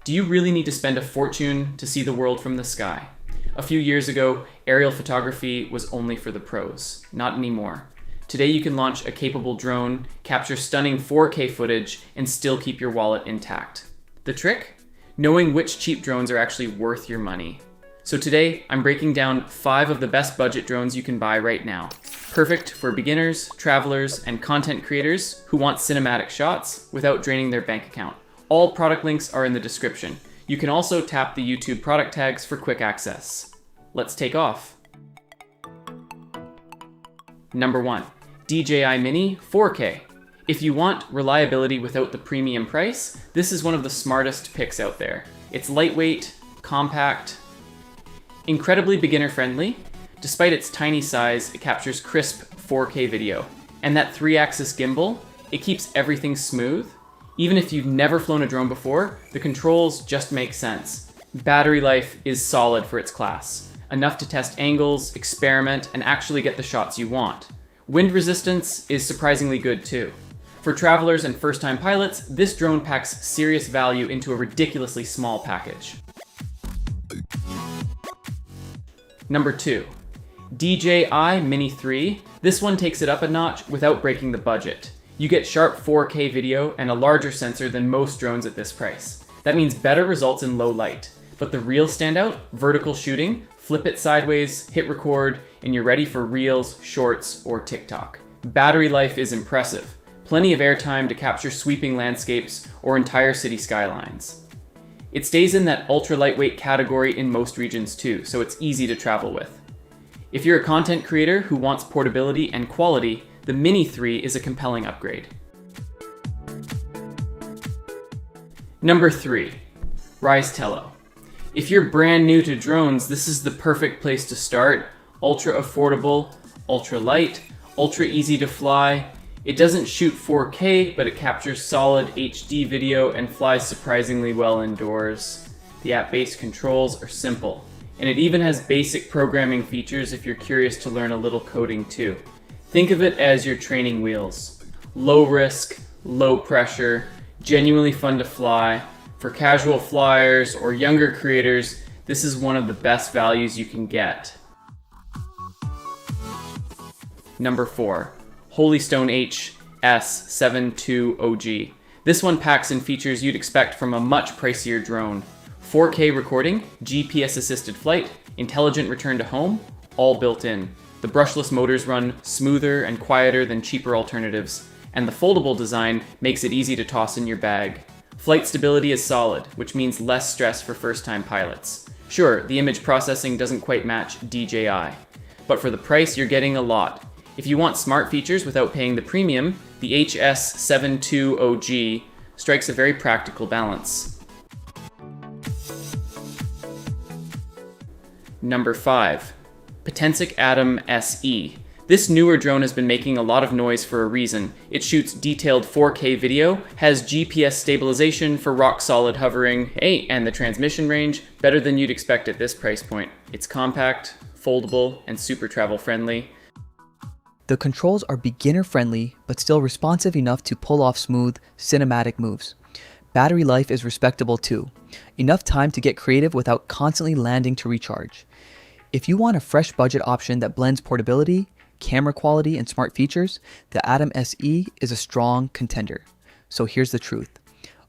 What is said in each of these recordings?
Do you really need to spend a fortune to see the world from the sky? A few years ago, aerial photography was only for the pros. Not anymore. Today you can launch a capable drone, capture stunning 4K footage, and still keep your wallet intact. The trick? Knowing which cheap drones are actually worth your money. So today, I'm breaking down 5 of the best budget drones you can buy right now. Perfect for beginners, travelers, and content creators who want cinematic shots without draining their bank account. All product links are in the description. You can also tap the YouTube product tags for quick access. Let's take off. Number 1, DJI Mini 4K. If you want reliability without the premium price, this is one of the smartest picks out there. It's lightweight, compact, incredibly beginner friendly. Despite its tiny size, it captures crisp 4K video. And that 3-axis gimbal, it keeps everything smooth. Even if you've never flown a drone before, the controls just make sense. Battery life is solid for its class. Enough to test angles, experiment, and actually get the shots you want. Wind resistance is surprisingly good too. For travelers and first-time pilots, this drone packs serious value into a ridiculously small package. Number 2, DJI Mini 3. This one takes it up a notch without breaking the budget. You get sharp 4K video and a larger sensor than most drones at this price. That means better results in low light. But the real standout, vertical shooting, flip it sideways, hit record, and you're ready for Reels, Shorts, or TikTok. Battery life is impressive. Plenty of airtime to capture sweeping landscapes or entire city skylines. It stays in that ultra lightweight category in most regions too, so it's easy to travel with. If you're a content creator who wants portability and quality, the Mini 3 is a compelling upgrade. Number 3, Ryze Tello. If you're brand new to drones, this is the perfect place to start. Ultra affordable, ultra light, ultra easy to fly. It doesn't shoot 4K, but it captures solid HD video and flies surprisingly well indoors. The app-based controls are simple, and it even has basic programming features if you're curious to learn a little coding too. Think of it as your training wheels. Low risk, low pressure, genuinely fun to fly. For casual flyers or younger creators, this is one of the best values you can get. Number 4, Holystone HS72OG. This one packs in features you'd expect from a much pricier drone. 4K recording, GPS assisted flight, intelligent return to home, all built in. The brushless motors run smoother and quieter than cheaper alternatives, and the foldable design makes it easy to toss in your bag. Flight stability is solid, which means less stress for first-time pilots. Sure, the image processing doesn't quite match DJI, but for the price you're getting a lot. If you want smart features without paying the premium, the HS72OG strikes a very practical balance. Number 5, Potensic Atom SE. This newer drone has been making a lot of noise for a reason. It shoots detailed 4K video, has GPS stabilization for rock-solid hovering, and the transmission range, better than you'd expect at this price point. It's compact, foldable, and super travel-friendly. The controls are beginner-friendly, but still responsive enough to pull off smooth, cinematic moves. Battery life is respectable too. Enough time to get creative without constantly landing to recharge. If you want a fresh budget option that blends portability, camera quality, and smart features, the Atom SE is a strong contender. So here's the truth.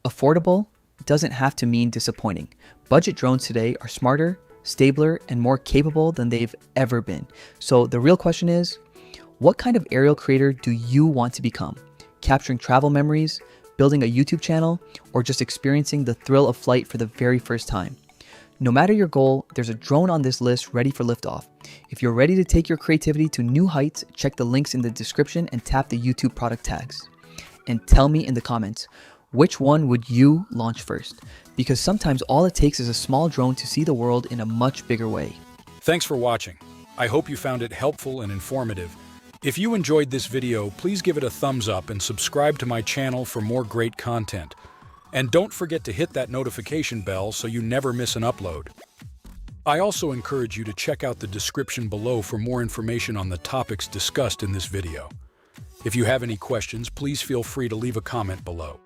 Affordable doesn't have to mean disappointing. Budget drones today are smarter, stabler, and more capable than they've ever been. So the real question is, what kind of aerial creator do you want to become? Capturing travel memories, building a YouTube channel, or just experiencing the thrill of flight for the very first time? No matter your goal, there's a drone on this list ready for liftoff. If you're ready to take your creativity to new heights, check the links in the description and tap the YouTube product tags. And tell me in the comments, which one would you launch first? Because sometimes all it takes is a small drone to see the world in a much bigger way. Thanks for watching. I hope you found it helpful and informative. If you enjoyed this video, please give it a thumbs up and subscribe to my channel for more great content. And don't forget to hit that notification bell so you never miss an upload. I also encourage you to check out the description below for more information on the topics discussed in this video. If you have any questions, please feel free to leave a comment below.